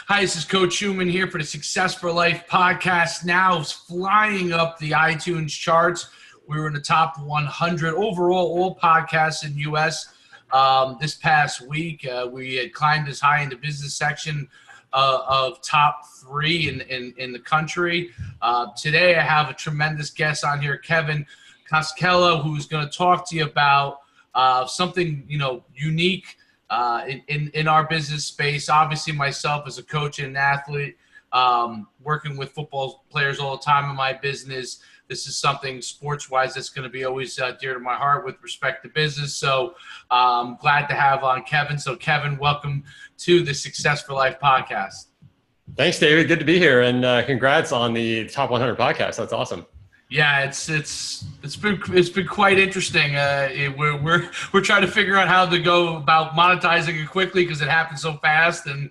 Hi, this is Coach Schuman here for the Success for Life podcast. Now flying up the iTunes charts. We were in the top 100 overall, all podcasts in U.S. This past week. We had climbed as high in the business section of top 3 in the country. Today, I have a tremendous guest on here, Kevin Koskella, who's going to talk to you about something unique in our business space. Obviously, myself as a coach and an athlete, working with football players all the time in my business, this is something sports-wise that's going to be always dear to my heart with respect to business. So I'm glad to have on Kevin. So Kevin, welcome to the Success for Life podcast. Thanks, David. Good to be here, and congrats on the top 100 podcast. That's awesome. Yeah, it's been quite interesting. We're trying to figure out how to go about monetizing it quickly because it happens so fast, and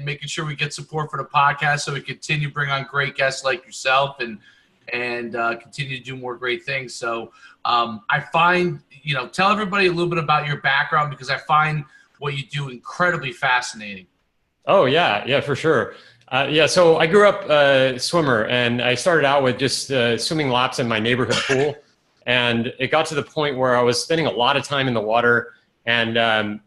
making sure we get support for the podcast so we continue to bring on great guests like yourself and continue to do more great things. So I find tell everybody a little bit about your background, because I find what you do incredibly fascinating. Oh yeah, for sure. So I grew up a swimmer, and I started out with just swimming laps in my neighborhood pool. And it got to the point where I was spending a lot of time in the water. And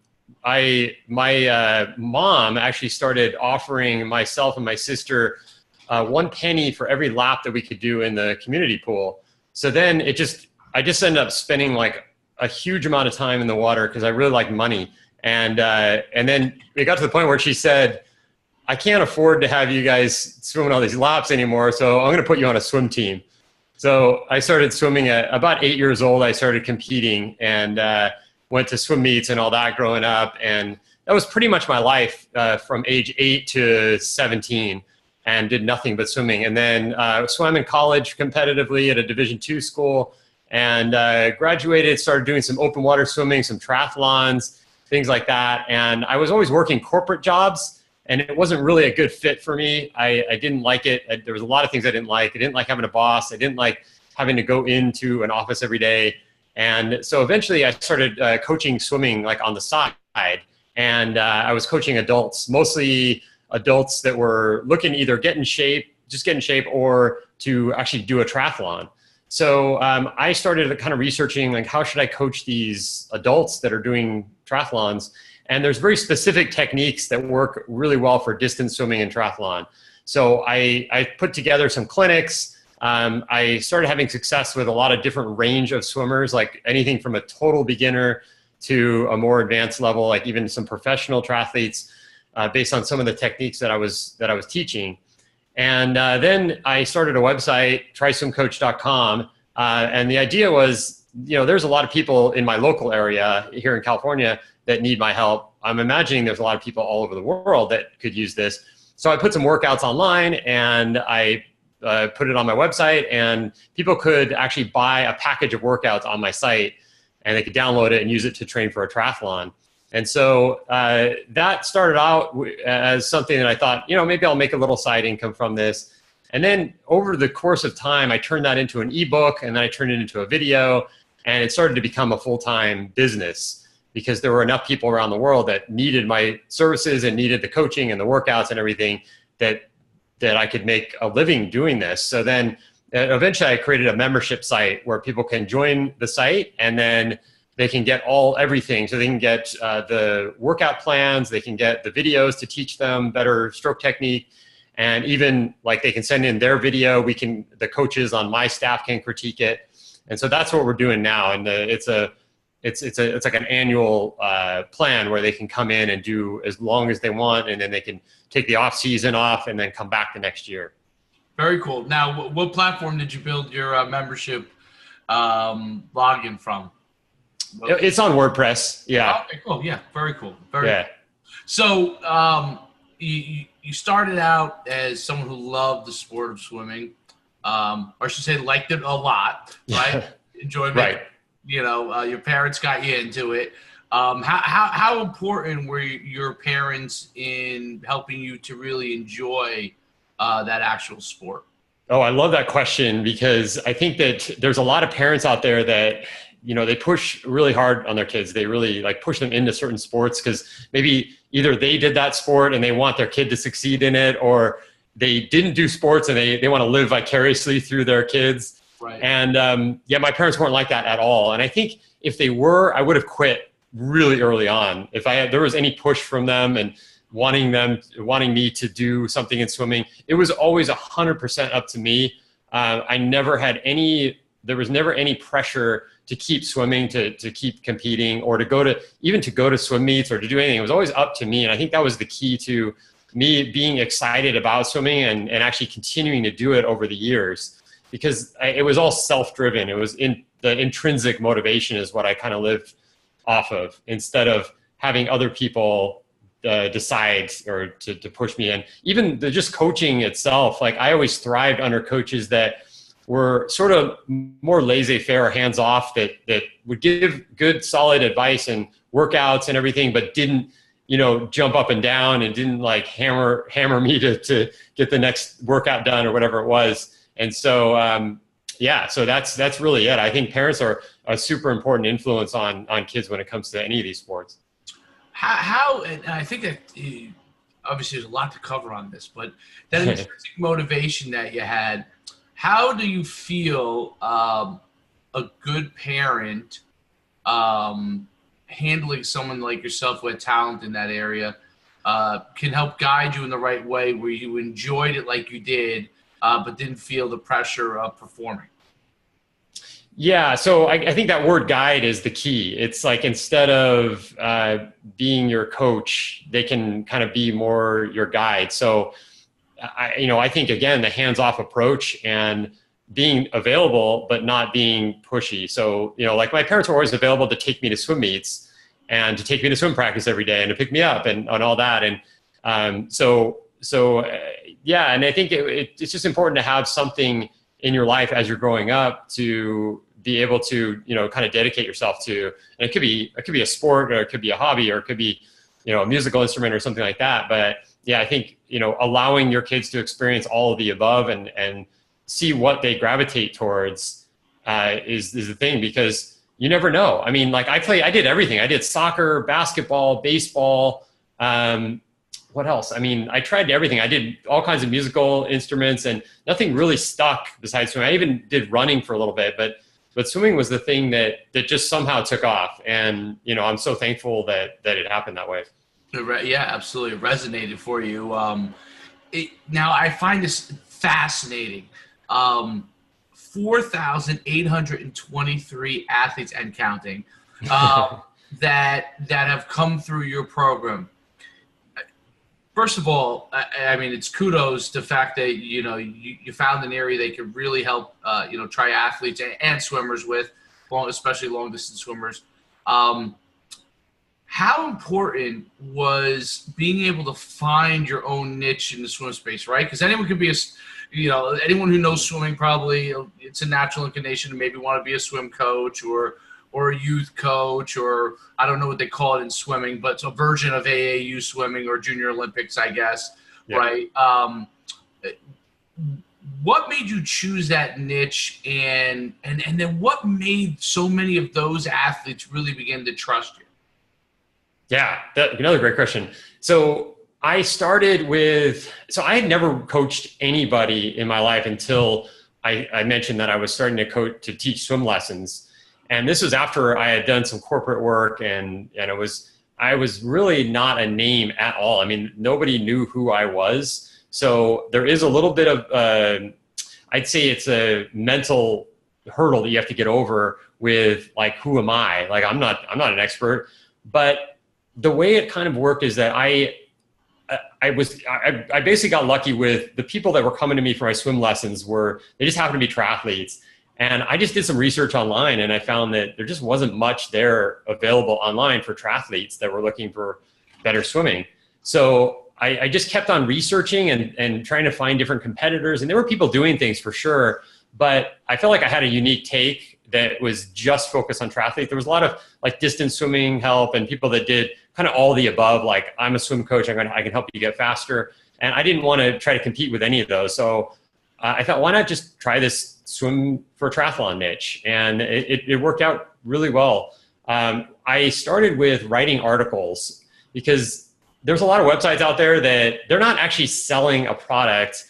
my mom actually started offering myself and my sister 1 penny for every lap that we could do in the community pool. So then I just ended up spending like a huge amount of time in the water because I really like money. And then it got to the point where she said, I can't afford to have you guys swimming all these laps anymore, so I'm going to put you on a swim team. So I started swimming at about 8 years old. I started competing and went to swim meets and all that growing up. And that was pretty much my life from age 8 to 17, and did nothing but swimming. And then swam in college competitively at a Division II school, and graduated, started doing some open water swimming, some triathlons, things like that. And I was always working corporate jobs, and it wasn't really a good fit for me. I didn't like it. There was a lot of things I didn't like. I didn't like having a boss. I didn't like having to go into an office every day. And so eventually I started coaching swimming like on the side. And I was coaching adults, mostly adults that were looking to either get in shape, or to actually do a triathlon. So I started kind of researching, like, how should I coach these adults that are doing triathlons? And there's very specific techniques that work really well for distance swimming and triathlon. So I put together some clinics. I started having success with a lot of different range of swimmers, like anything from a total beginner to a more advanced level, like even some professional triathletes, based on some of the techniques that I was teaching. And then I started a website, tryswimcoach.com. And the idea was, there's a lot of people in my local area here in California that need my help. I'm imagining there's a lot of people all over the world that could use this. So I put some workouts online, and I put it on my website, and people could actually buy a package of workouts on my site, and they could download it and use it to train for a triathlon. And so that started out as something that I thought, maybe I'll make a little side income from this. And then over the course of time, I turned that into an ebook, and then I turned it into a video, and it started to become a full-time business, because there were enough people around the world that needed my services and needed the coaching and the workouts and everything that I could make a living doing this. So then eventually I created a membership site where people can join the site, and then they can get everything. So they can get the workout plans, they can get the videos to teach them better stroke technique, and even like they can send in their video. The coaches on my staff can critique it. And so that's what we're doing now. And it's like an annual plan where they can come in and do as long as they want, and then they can take the off season off and then come back the next year. Very cool. Now, what platform did you build your membership login from? It's on WordPress. Yeah. Okay, cool. Yeah, very cool. Very cool. So you started out as someone who loved the sport of swimming, or I should say liked it a lot, right? Enjoyment. Right. Your parents got you into it. How important were your parents in helping you to really enjoy that actual sport? Oh, I love that question, because I think that there's a lot of parents out there that they push really hard on their kids. They really like push them into certain sports because maybe either they did that sport and they want their kid to succeed in it, or they didn't do sports and they want to live vicariously through their kids. Right. And my parents weren't like that at all. And I think if they were, I would have quit really early on. If there was any push from them and wanting me to do something in swimming, it was always 100% up to me. There was never any pressure to keep swimming, to keep competing, or to go to swim meets or to do anything. It was always up to me. And I think that was the key to me being excited about swimming and actually continuing to do it over the years, because it was all self-driven. It was the intrinsic motivation is what I kind of lived off of, instead of having other people decide or to push me in. Even just coaching itself, like I always thrived under coaches that were sort of more laissez-faire, hands-off, that would give good, solid advice and workouts and everything, but didn't, jump up and down and didn't like hammer me to get the next workout done or whatever it was. And so, so that's really it. I think parents are a super important influence on kids when it comes to any of these sports. How and I think that obviously there's a lot to cover on this, but that intrinsic motivation that you had, how do you feel a good parent handling someone like yourself with talent in that area can help guide you in the right way, where you enjoyed it like you did, but didn't feel the pressure of performing? Yeah, so I think that word guide is the key. It's like, instead of being your coach, they can kind of be more your guide. So I think, again, the hands-off approach and being available, but not being pushy. So, like my parents were always available to take me to swim meets and to take me to swim practice every day and to pick me up and all that. And and I think it's just important to have something in your life as you're growing up to be able to, kind of dedicate yourself to. And it could be a sport, or it could be a hobby, or it could be, a musical instrument or something like that. But yeah, I think, allowing your kids to experience all of the above and see what they gravitate towards is the thing, because you never know. I mean, like I did everything. I did soccer, basketball, baseball. What else? I mean, I tried everything. I did all kinds of musical instruments, and nothing really stuck besides swimming. I even did running for a little bit, but swimming was the thing that just somehow took off. And, I'm so thankful that it happened that way. Yeah, absolutely. It resonated for you. Now I find this fascinating. 4,823 athletes and counting that have come through your program. First of all, I mean, it's kudos to the fact that, you found an area that could really help, triathletes and swimmers with, especially long distance swimmers. How important was being able to find your own niche in the swim space, right? Because anyone could be anyone who knows swimming, probably it's a natural inclination to maybe want to be a swim coach or a youth coach, or I don't know what they call it in swimming, but it's a version of AAU swimming or Junior Olympics, I guess, yeah. Right? What made you choose that niche, and then what made so many of those athletes really begin to trust you? Yeah, another great question. So I started I had never coached anybody in my life until I mentioned that I was starting to teach swim lessons. And this was after I had done some corporate work, and I was really not a name at all. I mean, nobody knew who I was. So there is a little bit of, I'd say it's a mental hurdle that you have to get over with, like, who am I? Like, I'm not an expert, but the way it kind of worked is that I basically got lucky with the people that were coming to me for my swim lessons. They just happened to be triathletes. And I just did some research online, and I found that there just wasn't much there available online for triathletes that were looking for better swimming. So I just kept on researching and trying to find different competitors. And there were people doing things for sure, but I felt like I had a unique take that was just focused on triathletes. There was a lot of like distance swimming help and people that did kind of all the above. Like, I'm a swim coach, I can help you get faster. And I didn't want to try to compete with any of those. So I thought, why not just try this swim for triathlon niche? And it worked out really well. I started with writing articles because there's a lot of websites out there that they're not actually selling a product,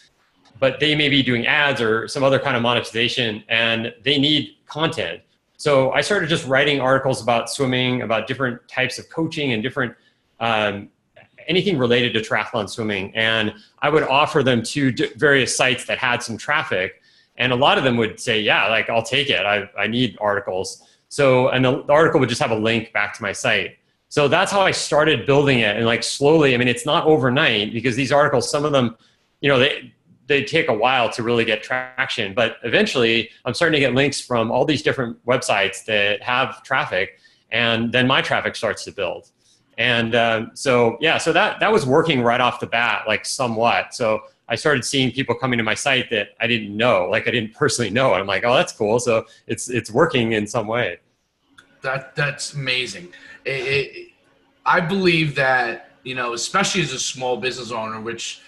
but they may be doing ads or some other kind of monetization, and they need content. So I started just writing articles about swimming, about different types of coaching and different, anything related to triathlon swimming. And I would offer them to various sites that had some traffic. And a lot of them would say, yeah, like, I'll take it. I need articles. So, and the article would just have a link back to my site. So that's how I started building it. And like slowly, I mean, it's not overnight because these articles, some of them, you know, they take a while to really get traction, but eventually I'm starting to get links from all these different websites that have traffic, and then my traffic starts to build. And so that was working right off the bat, like somewhat. So I started seeing people coming to my site that I didn't know, like I didn't personally know. And I'm like, oh, that's cool. So it's working in some way. That's amazing. I believe that, you know, especially as a small business owner, which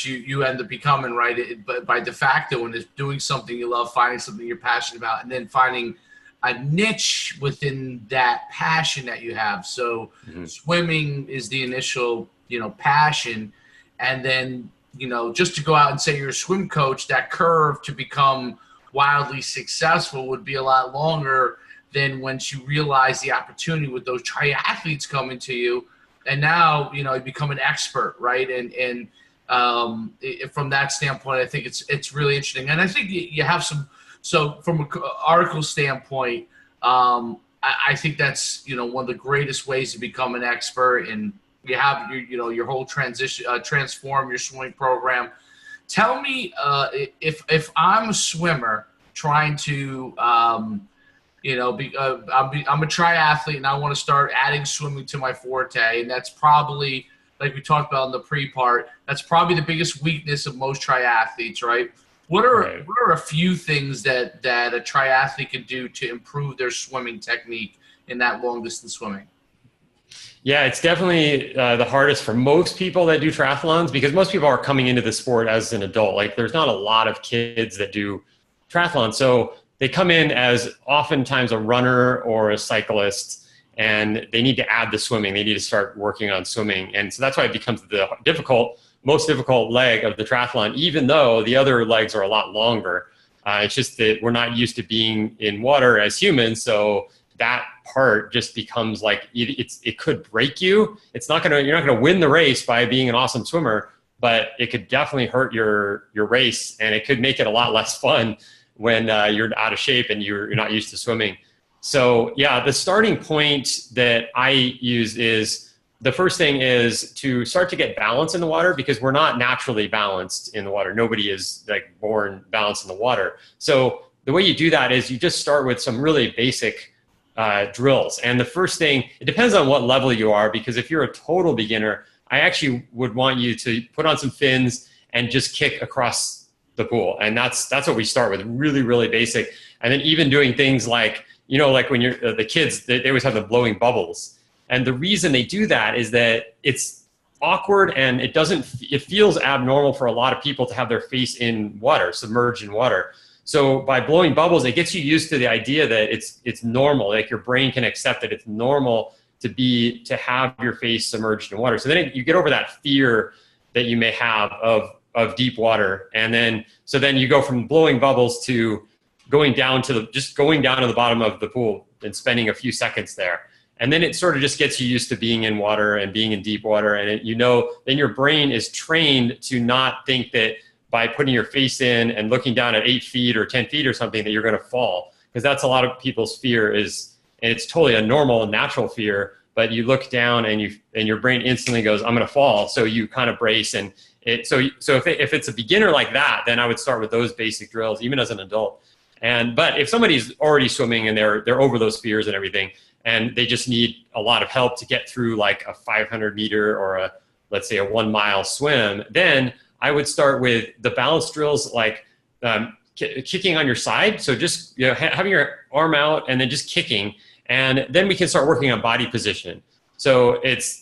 you end up becoming, right? But by de facto, when it's doing something you love, finding something you're passionate about, and then finding a niche within that passion that you have. So swimming is the initial, you know, passion. And then, you know, just to go out and say you're a swim coach, that curve to become wildly successful would be a lot longer than once you realize the opportunity with those triathletes coming to you. And now, you know, you become an expert, right? And from that standpoint, I think it's really interesting. And I think you have some, so from an article standpoint, I think that's, you know, one of the greatest ways to become an expert. And you have your whole transform your swimming program. Tell me if I'm a swimmer trying to, you know, I'm a triathlete and I want to start adding swimming to my forte, and that's probably, like we talked about in the pre-part, that's probably the biggest weakness of most triathletes, right? What are a few things that a triathlete can do to improve their swimming technique in that long distance swimming? Yeah, it's definitely the hardest for most people that do triathlons, because most people are coming into the sport as an adult. Like, there's not a lot of kids that do triathlon. So they come in as oftentimes a runner or a cyclist, and they need to add the swimming. They need to start working on swimming. And so that's why it becomes the most difficult leg of the triathlon, even though the other legs are a lot longer. It's just that we're not used to being in water as humans. So that part just becomes like, it could break you. You're not gonna win the race by being an awesome swimmer, but it could definitely hurt your race, and it could make it a lot less fun when you're out of shape and you're not used to swimming. So yeah, the starting point that I use is, the first thing is to start to get balance in the water, because we're not naturally balanced in the water. Nobody is like born balanced in the water. So the way you do that is you just start with some really basic drills. And the first thing, it depends on what level you are, because if you're a total beginner, I actually would want you to put on some fins and just kick across the pool. And that's what we start with, really, really basic. And then even doing things like, you know, like when you're the kids, they always have the blowing bubbles. And the reason they do that is that it's awkward, and it feels abnormal for a lot of people to have their face in water, submerged in water. So by blowing bubbles, it gets you used to the idea that it's normal, like your brain can accept that it's normal to have your face submerged in water. So then you get over that fear that you may have of deep water. And then you go from blowing bubbles to going down to the bottom of the pool and spending a few seconds there. And then it sort of just gets you used to being in water and being in deep water. And then your brain is trained to not think that by putting your face in and looking down at 8 feet or 10 feet or something that you're going to fall. Because that's a lot of people's fear and it's totally a normal, natural fear, but you look down and your brain instantly goes, I'm going to fall. So you kind of brace. And so if it's a beginner like that, then I would start with those basic drills, even as an adult. But if somebody's already swimming and they're over those fears and everything, and they just need a lot of help to get through like a 500 meter or let's say a 1 mile swim, then I would start with the balance drills, like kicking on your side. So just having your arm out and then just kicking, and then we can start working on body position. So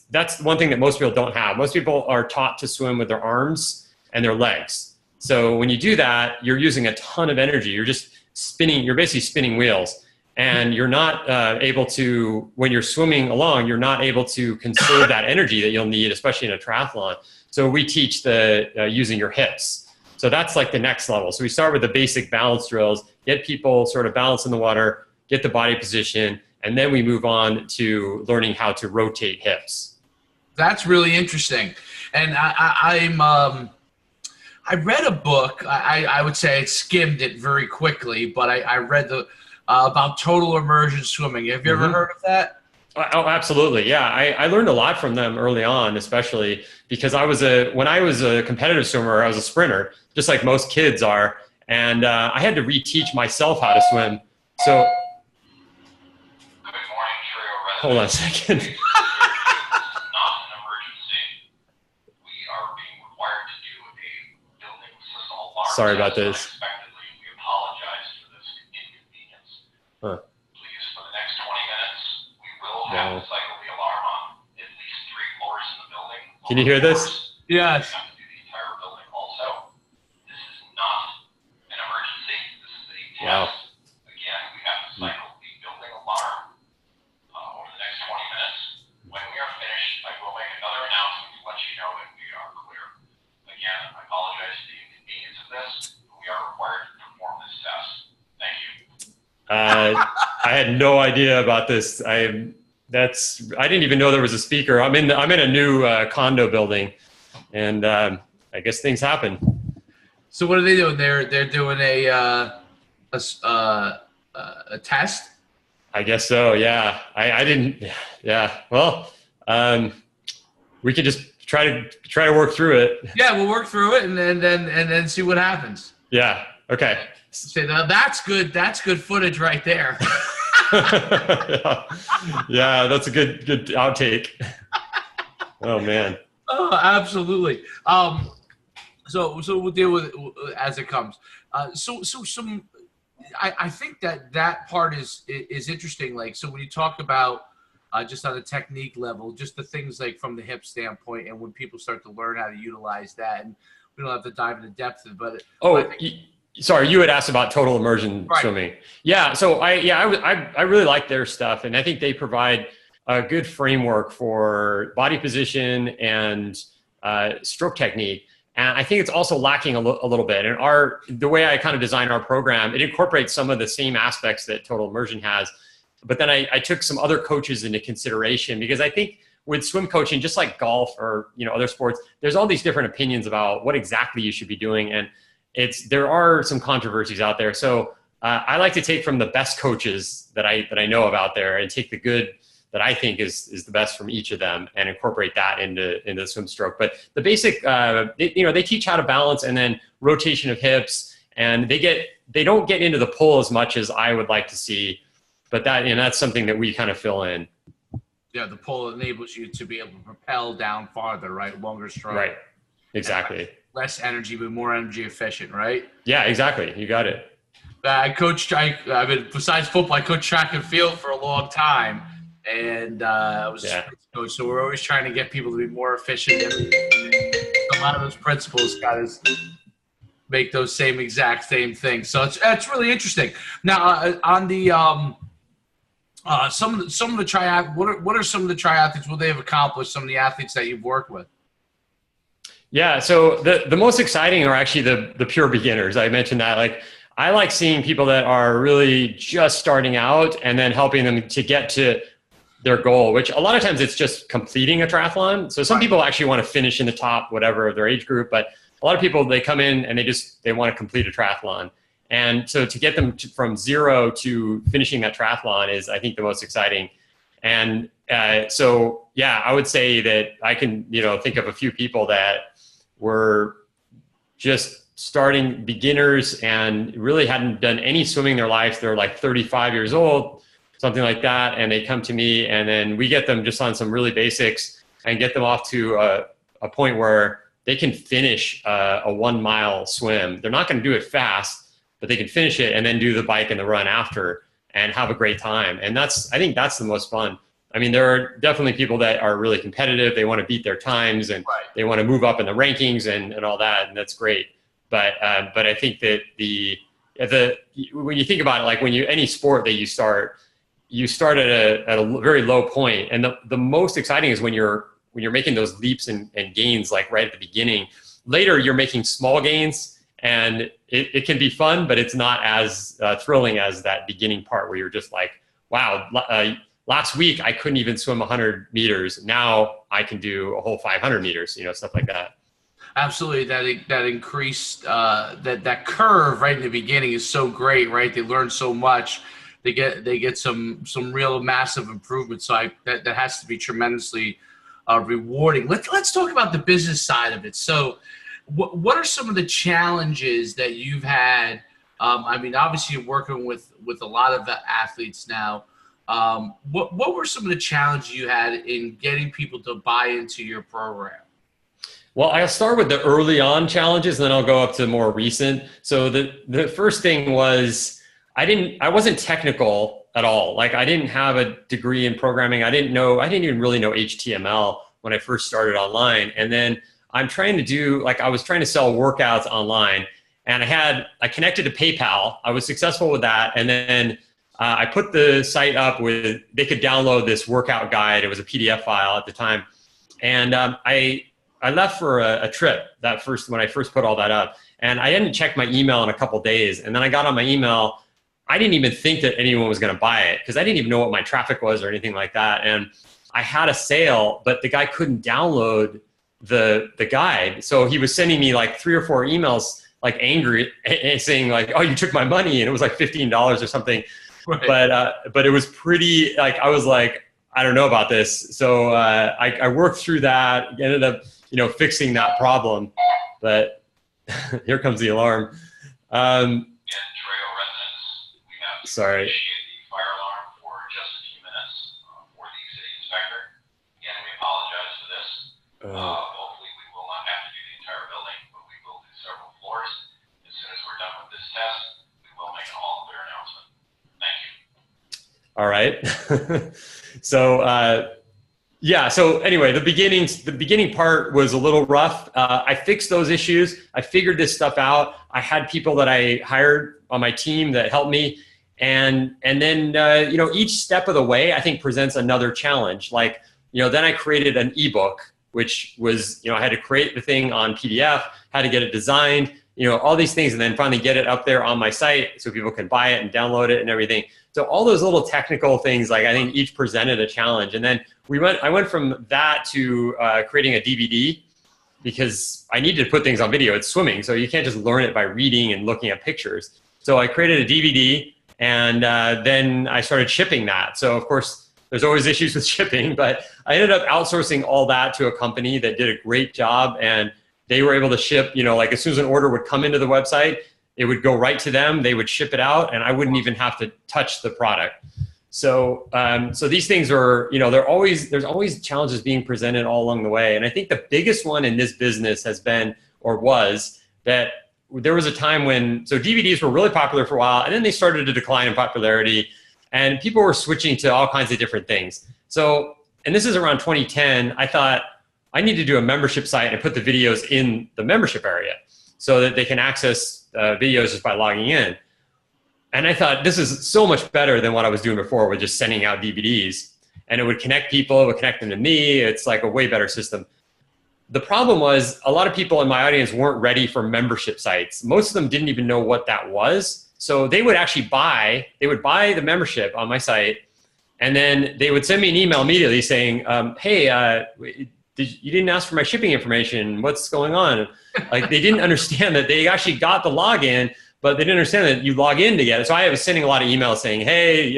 that's one thing that most people don't have. Most people are taught to swim with their arms and their legs. So when you do that, you're using a ton of energy. You're just spinning, you're basically spinning wheels. And you're not able to, when you're swimming along, you're not able to conserve that energy that you'll need, especially in a triathlon. So we teach the using your hips. So that's like the next level. So we start with the basic balance drills, get people sort of balanced in the water, get the body position, and then we move on to learning how to rotate hips. That's really interesting. And I read a book. I would say I skimmed it very quickly, but I read about total immersion swimming. Have you ever heard of that? Oh, absolutely. Yeah. I learned a lot from them early on, especially because when I was a competitive swimmer, I was a sprinter, just like most kids are. And I had to reteach myself how to swim. So hold on a second. Sorry about this. Huh. Please, for the next 20 minutes, we will have to cycle the alarm on at least 3 floors in the building. Can you hear this? Yes. We have to do the entire building also. This is not an emergency. This is a test. Wow. Again, we have to cycle the building alarm over the next 20 minutes. When we are finished, I will make another announcement to let you know that we are clear. Again, I apologize for the inconvenience of this, but we are required to perform this test. Thank you. I had no idea about this. I didn't even know there was a speaker. I'm in a new condo building, and I guess things happen. So what are they doing? They're doing a test. I guess so. Yeah. I didn't. Yeah. Well, we could just try to work through it. Yeah, we'll work through it and then see what happens. Yeah. Okay. Say that's good. That's good footage right there. Yeah, that's a good outtake. Oh man. Oh, absolutely. So we'll deal with it as it comes. I think that part is interesting. Like, so when you talk about just on a technique level, just the things like from the hip standpoint, and when people start to learn how to utilize that, and we don't have to dive into depth, but sorry, you had asked about total immersion swimming. Yeah, so I really like their stuff, and I think they provide a good framework for body position and stroke technique. And I think it's also lacking a little bit. And the way I kind of design our program, it incorporates some of the same aspects that total immersion has. But then I took some other coaches into consideration, because I think with swim coaching, just like golf or other sports, there's all these different opinions about what exactly you should be doing. And there are some controversies out there. So I like to take from the best coaches that I know of out there and take the good that I think is the best from each of them and incorporate that into the swim stroke. But the basic, they teach how to balance and then rotation of hips, and they don't get into the pull as much as I would like to see, but that's something that we kind of fill in. Yeah, the pull enables you to be able to propel down farther, right? Longer stroke. Right. Exactly. Less energy, but more energy efficient, right? Yeah, exactly. You got it. Besides football, I coached track and field for a long time. And I was a sports coach, so we're always trying to get people to be more efficient. A lot of those principles got us make those same things. So it's really interesting. Now on the some of the triathletes, what are some of the triathletes? What they have accomplished? Some of the athletes that you've worked with. Yeah, so the most exciting are actually the pure beginners. I mentioned that. Like, I like seeing people that are really just starting out and then helping them to get to their goal, which a lot of times it's just completing a triathlon. So some people actually want to finish in the top, whatever, of their age group, but a lot of people, they come in and they want to complete a triathlon. And so to get them from zero to finishing that triathlon is, I think, the most exciting. And so, yeah, I would say that I can, think of a few people that were just starting beginners and really hadn't done any swimming in their life. They're like 35 years old, something like that. And they come to me, and then we get them just on some really basics and get them off to a point where they can finish a 1 mile swim. They're not going to do it fast, but they can finish it and then do the bike and the run after and have a great time. And I think that's the most fun. I mean, there are definitely people that are really competitive. They want to beat their times and they want to move up in the rankings and all that. And that's great. But I think that when you think about it, like any sport that you start at a very low point, and the most exciting is when you're making those leaps and gains, like right at the beginning. Later, you're making small gains, and it can be fun, but it's not as thrilling as that beginning part where you're just like, wow, last week I couldn't even swim 100 meters. Now I can do a whole 500 meters, stuff like that. Absolutely. That increased, that curve right in the beginning is so great, right? They learn so much. They get some real massive improvements. So that has to be tremendously rewarding. Let's talk about the business side of it. So what are some of the challenges that you've had? I mean, obviously you're working with a lot of the athletes now. What were some of the challenges you had in getting people to buy into your program? Well, I'll start with the early on challenges, and then I'll go up to more recent. So the first thing was I wasn't technical at all. Like, I didn't have a degree in programming. I didn't even really know HTML when I first started online. And then I was trying to sell workouts online, and I connected to PayPal. I was successful with that. And then I put the site up they could download this workout guide. It was a PDF file at the time. And I left for a trip when I first put all that up, and I hadn't checked my email in a couple days. And then I got on my email. I didn't even think that anyone was going to buy it because I didn't even know what my traffic was or anything like that. And I had a sale, but the guy couldn't download the guide. So he was sending me like 3 or 4 emails, like angry, saying like, "Oh, you took my money," and it was like $15 or something. Right. But it was pretty, like, I was like, I don't know about this. So I worked through that, ended up fixing that problem. But here comes the alarm. Sorry. The fire alarm for just a few minutes for the city inspector. Again, we apologize for this. Hopefully we will not have to do the entire building, but we will do several floors. As soon as we're done with this test, we will make an all-clear announcement. Thank you. All right. So anyway, the beginning part was a little rough. I fixed those issues. I figured this stuff out. I had people that I hired on my team that helped me. And then, each step of the way, I think, presents another challenge. Like, then I created an ebook, which was, I had to create the thing on PDF, had to get it designed, all these things, and then finally get it up there on my site so people can buy it and download it and everything. So all those little technical things, like, I think each presented a challenge. And then I went from that to creating a DVD, because I needed to put things on video. It's swimming, so you can't just learn it by reading and looking at pictures. So I created a DVD. And then I started shipping that. So of course, there's always issues with shipping, but I ended up outsourcing all that to a company that did a great job, and they were able to ship, like, as soon as an order would come into the website, it would go right to them. They would ship it out, and I wouldn't even have to touch the product. So these things are, there's always challenges being presented all along the way. And I think the biggest one in this business was that there was a time when, so DVDs were really popular for a while, and then they started to decline in popularity, and people were switching to all kinds of different things. So, and this is around 2010, I thought I need to do a membership site and put the videos in the membership area so that they can access videos just by logging in. And I thought, this is so much better than what I was doing before with just sending out DVDs. And it would connect people, it would connect them to me. It's like a way better system. The problem was a lot of people in my audience weren't ready for membership sites. Most of them didn't even know what that was. So they would actually buy the membership on my site, and then they would send me an email immediately saying, hey, you didn't ask for my shipping information. What's going on? Like, they didn't understand that they actually got the login, but they didn't understand that you log in to get it. So I was sending a lot of emails saying, hey,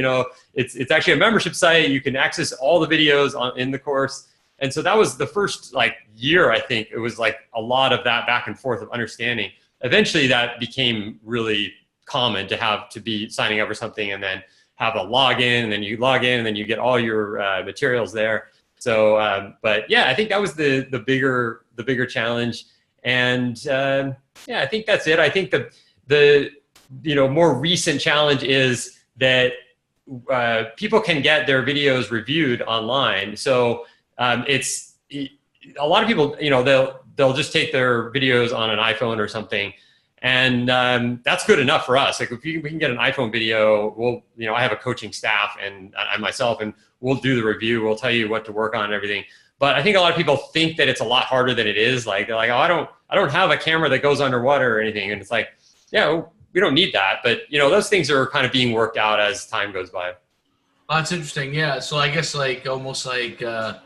it's actually a membership site. You can access all the videos in the course. And so that was the first year, I think. It was like a lot of that back and forth of understanding. Eventually that became really common to be signing up for something and then have a login, and then you log in and then you get all your materials there. So, but yeah, I think that was the bigger challenge. And I think that's it. I think the more recent challenge is that people can get their videos reviewed online. So it's a lot of people, they'll just take their videos on an iPhone or something, And that's good enough for us. Like if we can get an iPhone video, we'll, you know, I have a coaching staff and I myself, and we'll do the review. We'll tell you what to work on and everything. But I think a lot of people think that it's a lot harder than it is. Like they're like, oh, I don't have a camera that goes underwater or anything. And it's like, yeah, we don't need that. But you know, those things are kind of being worked out as time goes by. Well, that's interesting. Yeah. So I guess like almost like I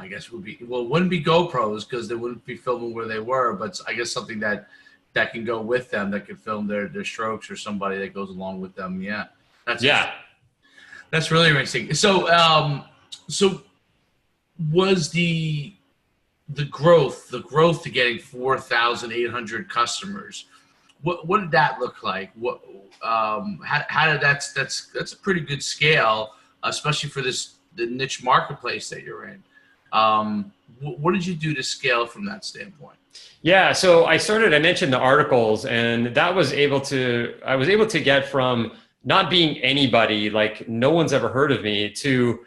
guess would be, well, it wouldn't be GoPros because they wouldn't be filming where they were, but I guess something that can go with them, that can film their strokes, or somebody that goes along with them. Yeah. That's really interesting. So so was the growth to getting 4,800 customers, what did that look like? What how did that's a pretty good scale, especially for the niche marketplace that you're in. What did you do to scale from that standpoint? Yeah, so I mentioned the articles, and I was able to get from not being anybody, like no one's ever heard of me, to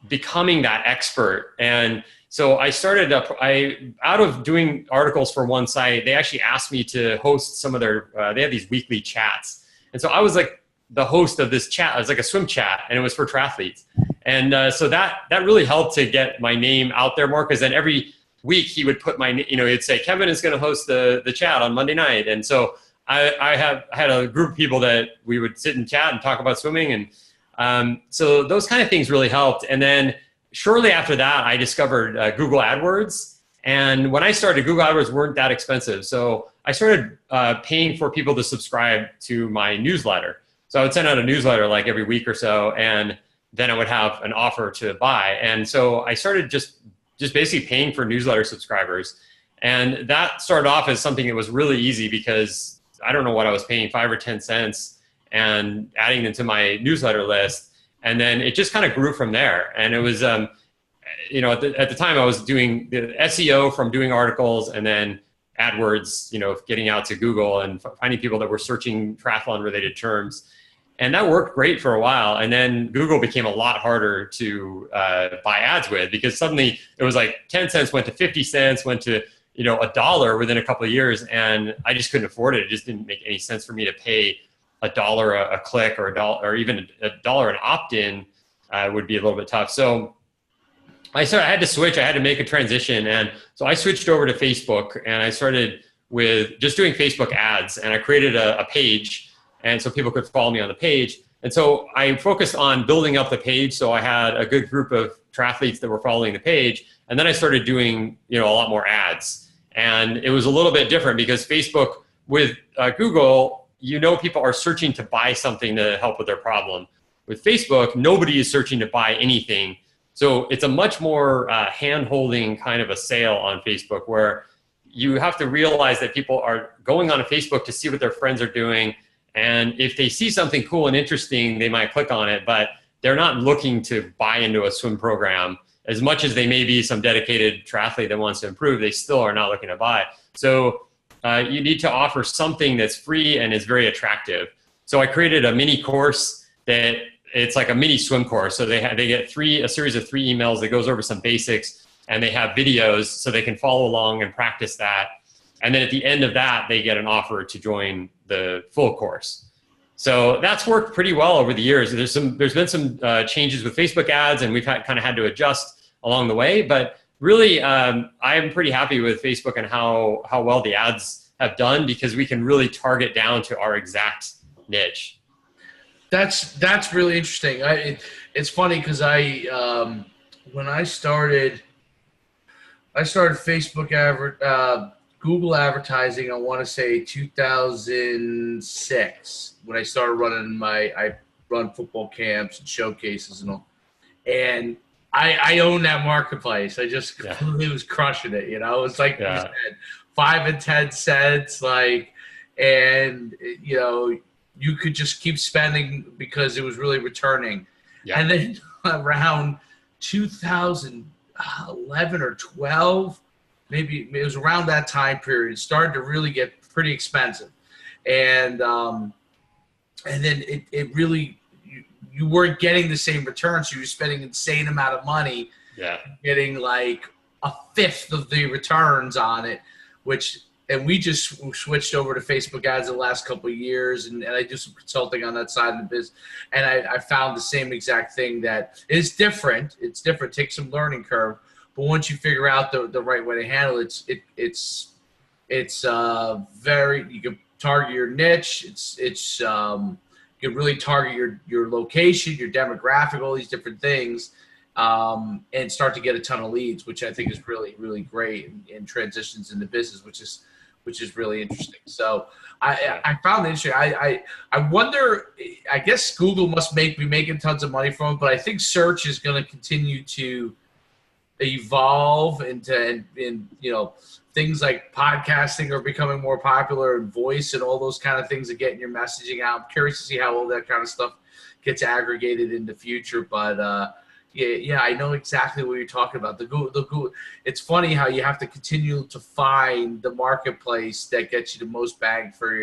becoming that expert. And so I started out of doing articles for one site, they actually asked me to host some of their, they had these weekly chats. And so I was like the host of this chat. It was like a swim chat, and it was for triathletes. And so that really helped to get my name out there more, because then every week he would put my, you know, he'd say, Kevin is going to host the chat on Monday night. And so I had a group of people that we would sit and chat and talk about swimming. And so those kind of things really helped. And then shortly after that, I discovered Google AdWords. And when I started, Google AdWords weren't that expensive. So I started paying for people to subscribe to my newsletter. So I would send out a newsletter like every week or so, and then I would have an offer to buy. And so I started just basically paying for newsletter subscribers. And that started off as something that was really easy, because I don't know what I was paying, 5 or 10 cents, and adding them to my newsletter list. And then it just kind of grew from there. And it was, you know, at the time I was doing the SEO from doing articles, and then AdWords, you know, getting out to Google and finding people that were searching triathlon related terms. And that worked great for a while. And then Google became a lot harder to buy ads with, because suddenly it was like 10 cents went to 50 cents, went to, you know, $1 within a couple of years. And I just couldn't afford it. It just didn't make any sense for me to pay $1 a click, or or even $1 an opt-in would be a little bit tough. So I had to switch. I had to make a transition. And so I switched over to Facebook, and I started with just doing Facebook ads, and I created a page, and so people could follow me on the page. And so I focused on building up the page. So I had a good group of triathletes that were following the page. And then I started doing, you know, a lot more ads. And it was a little bit different, because Facebook with Google, you know, people are searching to buy something to help with their problem. With Facebook, nobody is searching to buy anything. So it's a much more hand-holding kind of a sale on Facebook, where you have to realize that people are going on Facebook to see what their friends are doing. And if they see something cool and interesting, they might click on it, but they're not looking to buy into a swim program. As much as they may be some dedicated triathlete that wants to improve, they still are not looking to buy. So you need to offer something that's free and is very attractive. So I created a mini course that it's like a mini swim course. So they get a series of 3 emails that goes over some basics, and they have videos so they can follow along and practice that. And then at the end of that, they get an offer to join the full course. So that's worked pretty well over the years. There's been some changes with Facebook ads, and we've kind of had to adjust along the way. But really, I'm pretty happy with Facebook and how well the ads have done, because we can really target down to our exact niche. That's really interesting. It's funny because when I started Facebook Google advertising, I want to say 2006, when I started running I run football camps and showcases and all. And I own that marketplace. I just completely was crushing it. You know, it was like you said, 5 and 10 cents, like, and you know, you could just keep spending because it was really returning. Yeah. And then around 2011 or 12, maybe it was around that time period, it started to really get pretty expensive. And then it really, you weren't getting the same return, so you were spending an insane amount of money, getting like a fifth of the returns on it, which and we just switched over to Facebook ads in the last couple of years, and I do some consulting on that side of the business, and I found the same exact thing, that it's different. It's different. Takes some learning curve, but once you figure out the right way to handle it, it's very, you can target your niche. You can really target your location, your demographic, all these different things, and start to get a ton of leads, which I think is really, really great, and transitions in the business, which is really interesting. So I found it interesting. I wonder, I guess Google must be making tons of money from it, but I think search is going to continue to evolve and things like podcasting are becoming more popular, and voice and all those kind of things, and getting your messaging out. I'm curious to see how all that kind of stuff gets aggregated in the future. But yeah, I know exactly what you're talking about. The Google. It's funny how you have to continue to find the marketplace that gets you the most bang for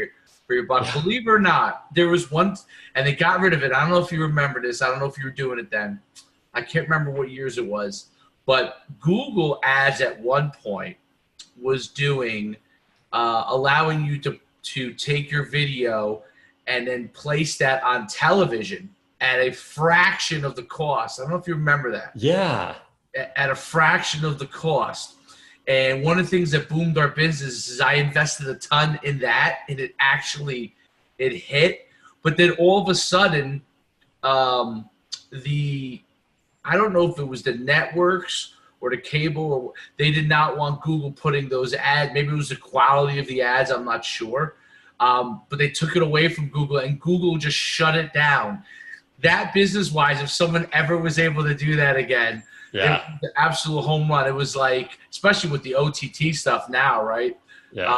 your buck. Yeah. Believe it or not, there was one, and they got rid of it. I don't know if you remember this. I don't know if you were doing it then. I can't remember what years it was. But Google Ads at one point was doing, allowing you to take your video and then place that on television at a fraction of the cost. I don't know if you remember that. Yeah. At a fraction of the cost. And one of the things that boomed our business is I invested a ton in that, and it hit. But then all of a sudden, I don't know if it was the networks or the cable, or they did not want Google putting those ads. Maybe it was the quality of the ads. I'm not sure. But they took it away from Google, and Google just shut it down. That business-wise, if someone ever was able to do that again, yeah, it was the absolute home run. It was like, especially with the OTT stuff now, right? Yeah.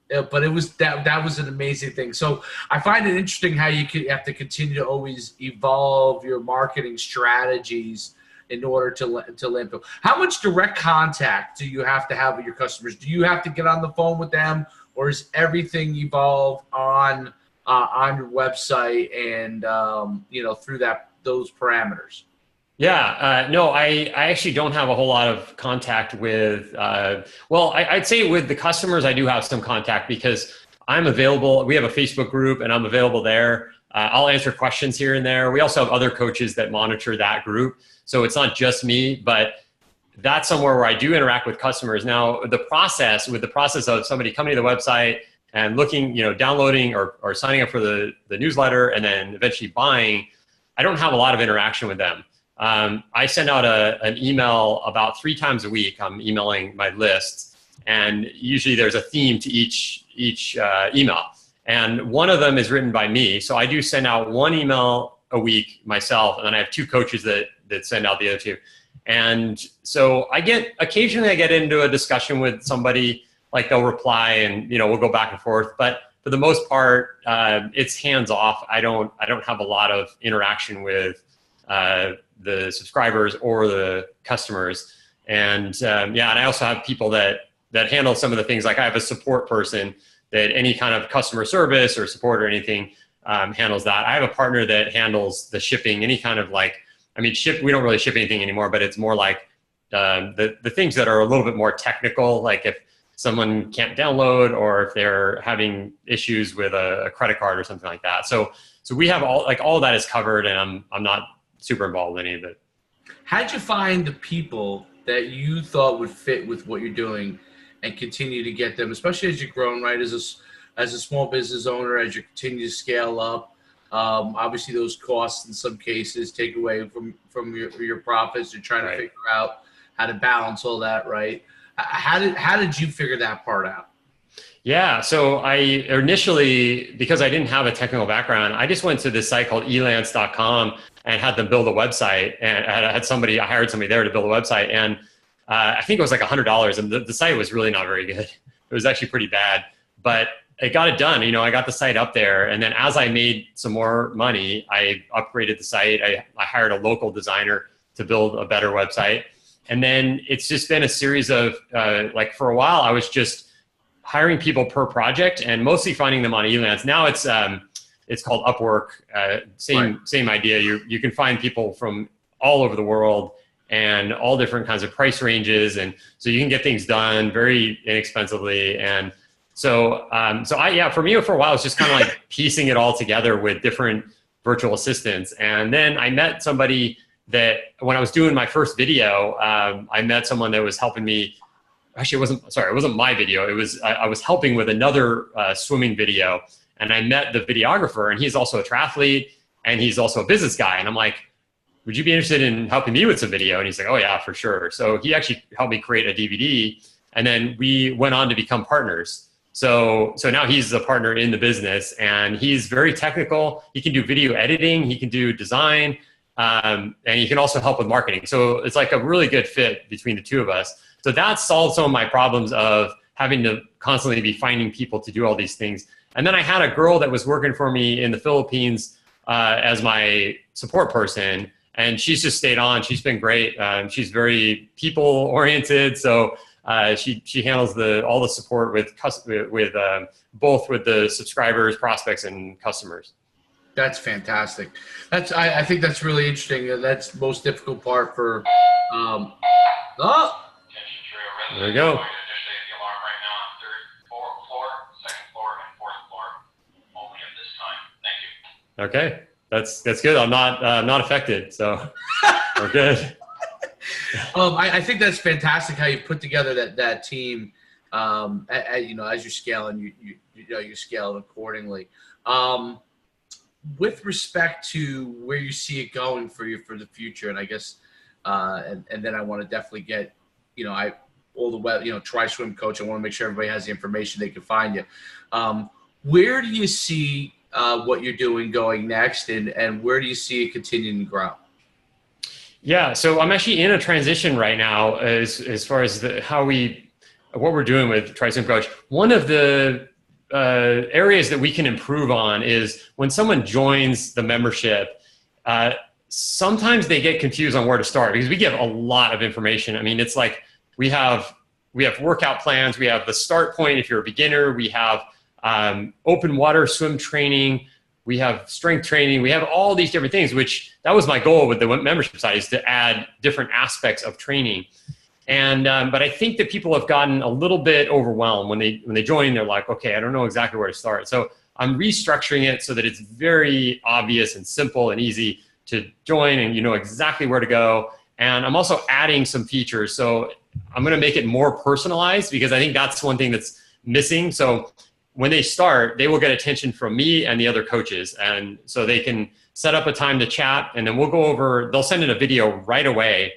But it was that was an amazing thing. So I find it interesting how you have to continue to always evolve your marketing strategies in order to land people. How much direct contact do you have to have with your customers? Do you have to get on the phone with them, or is everything evolved on your website and through those parameters? Yeah, no, I actually don't have a whole lot of contact with, I'd say with the customers, I do have some contact because I'm available. We have a Facebook group and I'm available there. I'll answer questions here and there. We also have other coaches that monitor that group. So it's not just me, but that's somewhere where I do interact with customers. Now, the process of somebody coming to the website and looking, downloading or signing up for the newsletter and then eventually buying, I don't have a lot of interaction with them. I send out an email about 3 times a week. I'm emailing my lists, and usually there's a theme to each email. And one of them is written by me. So I do send out 1 email a week myself, and then I have 2 coaches that send out the other 2. And so occasionally I get into a discussion with somebody, like they'll reply and, we'll go back and forth. But for the most part, it's hands off. I don't have a lot of interaction with the subscribers or the customers. And and I also have people that handle some of the things. Like I have a support person that any kind of customer service or support or anything handles that. I have a partner that handles the shipping, any kind of we don't really ship anything anymore, but it's more like the things that are a little bit more technical, like if someone can't download or if they're having issues with a credit card or something like that. So we have all of that is covered, and I'm not super involved in any of it. How'd you find the people that you thought would fit with what you're doing and continue to get them, especially as you're growing, right? As a small business owner, as you continue to scale up, obviously those costs in some cases take away from your profits. You're trying to figure out how to balance all that, right? How did you figure that part out? Yeah, so I initially, because I didn't have a technical background, I just went to this site called elance.com and had them build a website. And I hired somebody there to build a website. And I think it was like $100. And the site was really not very good. It was actually pretty bad, but it got it done. I got the site up there. And then as I made some more money, I upgraded the site. I hired a local designer to build a better website. And then it's just been a series of, for a while, I was just hiring people per project and mostly finding them on Elance. Now it's called Upwork. Same idea. You can find people from all over the world and all different kinds of price ranges, and so you can get things done very inexpensively. And So, for me, for a while, it was just kind of like piecing it all together with different virtual assistants. And then I met somebody that when I was doing my first video, I met someone that was helping me. Actually, it wasn't my video. It was, I was helping with another swimming video, and I met the videographer, and he's also a triathlete and he's also a business guy. And I'm like, would you be interested in helping me with some video? And he's like, oh yeah, for sure. So he actually helped me create a DVD, and then we went on to become partners. So now he's a partner in the business, and he's very technical. He can do video editing, he can do design, and he can also help with marketing. So it's like a really good fit between the two of us. So that solved some of my problems of having to constantly be finding people to do all these things. And then I had a girl that was working for me in the Philippines as my support person, and she's just stayed on. She's been great. She's very people oriented. So she handles all the support with both with the subscribers, prospects, and customers. That's fantastic. I think that's really interesting. That's the most difficult part for. There you go. Okay, that's good. I'm not affected, so we're good. I think that's fantastic how you put together that team. As you scale, and you scale it accordingly. With respect to where you see it going for the future, and I guess, and then I want to definitely get, all the web, Try Swim Coach. I want to make sure everybody has the information they can find you. Where do you see what you're doing going next, and where do you see it continuing to grow? Yeah, so I'm actually in a transition right now as far as what we're doing with Try Swim Coach. One of the areas that we can improve on is when someone joins the membership, sometimes they get confused on where to start because we give a lot of information. I mean, it's like we have workout plans, we have the start point if you're a beginner, we have open water swim training, we have strength training, we have all these different things, which that was my goal with the membership side, is to add different aspects of training. And but I think that people have gotten a little bit overwhelmed when they join. They're like, okay, I don't know exactly where to start. So I'm restructuring it so that it's very obvious and simple and easy to join, and you know exactly where to go. And I'm also adding some features. So I'm going to make it more personalized because I think that's one thing that's missing. So when they start, they will get attention from me and the other coaches. And so they can set up a time to chat, and then we'll go over, they'll send in a video right away.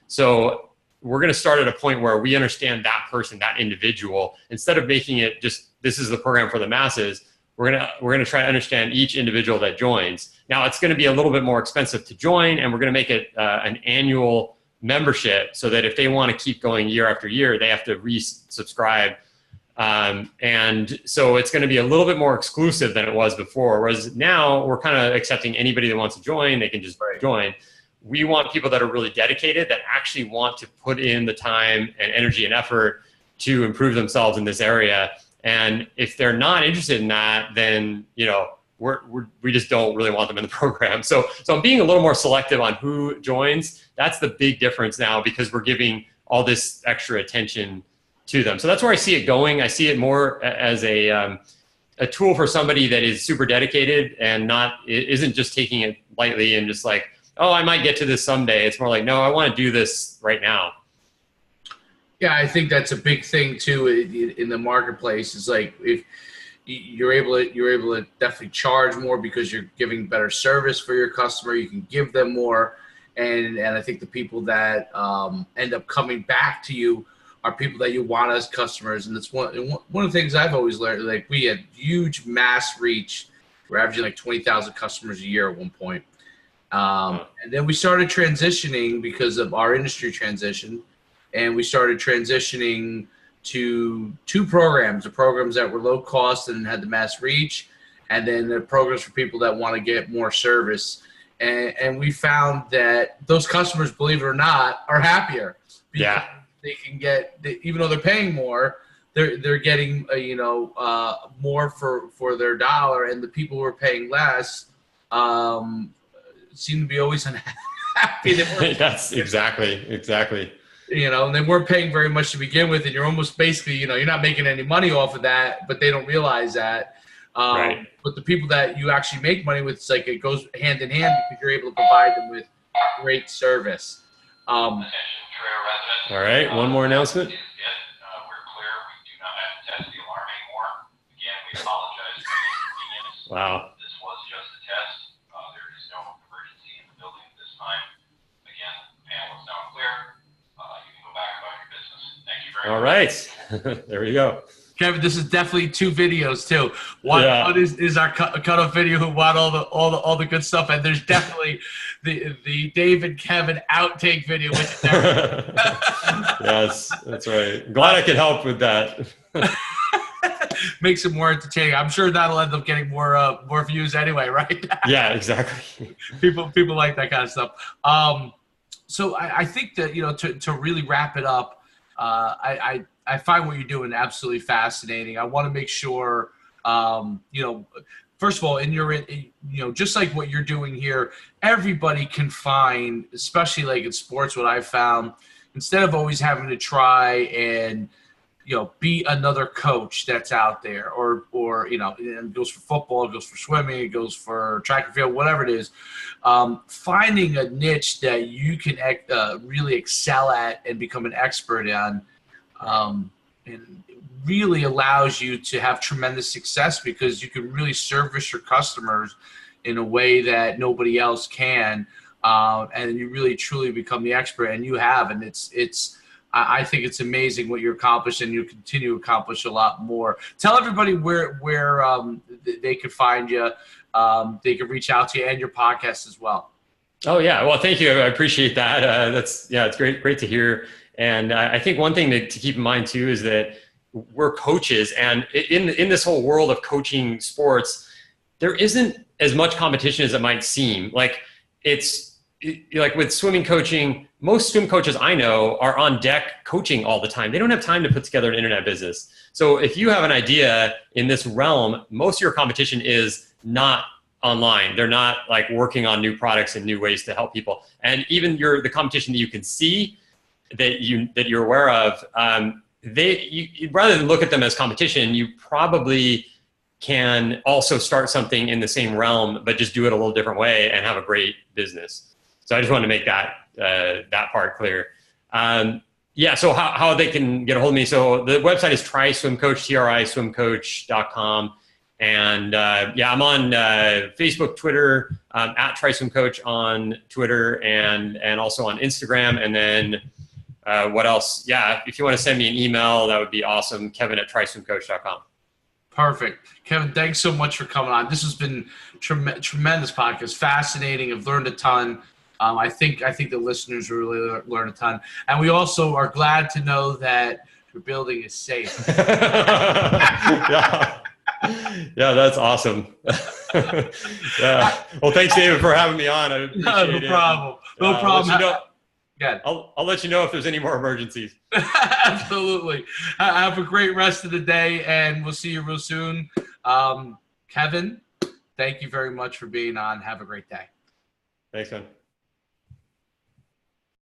So we're going to start at a point where we understand that person, that individual, instead of making it just, this is the program for the masses. We're going to try to understand each individual that joins. Now it's going to be a little bit more expensive to join, and we're going to make it an annual membership so that if they want to keep going year after year, they have to resubscribe. And so it's going to be a little bit more exclusive than it was before. Whereas now we're kind of accepting anybody that wants to join, they can just join. We want people that are really dedicated, that actually want to put in the time and energy and effort to improve themselves in this area. And if they're not interested in that, then, we just don't really want them in the program. So I'm being a little more selective on who joins. That's the big difference now, because we're giving all this extra attention to them. So that's where I see it going. I see it more as a tool for somebody that is super dedicated and isn't just taking it lightly and just like, oh, I might get to this someday. It's more like, no, I want to do this right now. Yeah, I think that's a big thing too in the marketplace. Is like, if you're able to definitely charge more because you're giving better service for your customer, you can give them more, and I think the people that end up coming back to you are people that you want as customers. And it's one of the things I've always learned. Like, we had huge mass reach. We're averaging like 20,000 customers a year at one point. And then we started transitioning because of our industry transition, and we started transitioning to two programs: the programs that were low cost and had the mass reach, and then the programs for people that want to get more service. And we found that those customers, believe it or not, are happier. Yeah. They can get, even though they're paying more, they're getting more for their dollar, and the people who are paying less seem to be always unhappy. That's exactly. you know, and they weren't paying very much to begin with, and you're almost basically, you know, you're not making any money off of that, but they don't realize that. Right. But the people that you actually make money with, it's like it goes hand in hand because you're able to provide them with great service. Attention, Trail residents. All right, one more announcement. We're clear. We do not have to test the alarm anymore. Again, we apologize for the inconvenience. Wow. This was just a test. There is no emergency in the building at this time. Again, the panel is now clear. You can go back about your business. Thank you very much. All right. There we go. Kevin, this is definitely 2 videos too. One is our cut-off video who bought all the good stuff, and there's definitely the Dave and Kevin outtake video. Which Yes, that's right. Glad I could help with that. Makes it more entertaining. I'm sure that'll end up getting more views anyway, right? Yeah, exactly. People like that kind of stuff. So I think that, you know, to really wrap it up, I find what you're doing absolutely fascinating. I want to make sure, you know, first of all, you know, just like what you're doing here, everybody can find, especially like in sports, what I've found, instead of always having to try and, you know, be another coach that's out there, or you know, it goes for football, it goes for swimming, it goes for track and field, whatever it is, finding a niche that you can really excel at and become an expert in, and really allows you to have tremendous success because you can really service your customers in a way that nobody else can, and you really truly become the expert, and you have, and I think it's amazing what you accomplished, and you continue to accomplish a lot more. Tell everybody where they could find you, they could reach out to you, and your podcast as well. Oh yeah, well, thank you. I appreciate that. It's great to hear. And I think one thing to keep in mind too is that we're coaches, and in this whole world of coaching sports, there isn't as much competition as it might seem. Like like with swimming coaching, most swim coaches I know are on deck coaching all the time. They don't have time to put together an internet business. So if you have an idea in this realm, most of your competition is not online. They're not like working on new products and new ways to help people. And even the competition that you can see, that you're aware of, rather than look at them as competition, you probably can also start something in the same realm, but just do it a little different way and have a great business. So I just wanted to make that part clear. Yeah, so how they can get a hold of me. So the website is triswimcoach.com. And yeah, I'm on Facebook, Twitter, at triswimcoach on Twitter, and also on Instagram. And then what else? Yeah, if you want to send me an email, that would be awesome. Kevin@triswimcoach.com. Perfect. Kevin, thanks so much for coming on. This has been tremendous podcast, fascinating. I've learned a ton. I think the listeners really learn a ton. And we also are glad to know that your building is safe. Yeah. Yeah, that's awesome. Yeah. Well, thanks, David, for having me on. I appreciate No problem. No problem. I'll let you know if there's any more emergencies. Absolutely. Have a great rest of the day, and we'll see you real soon. Kevin, thank you very much for being on. Have a great day. Thanks, man.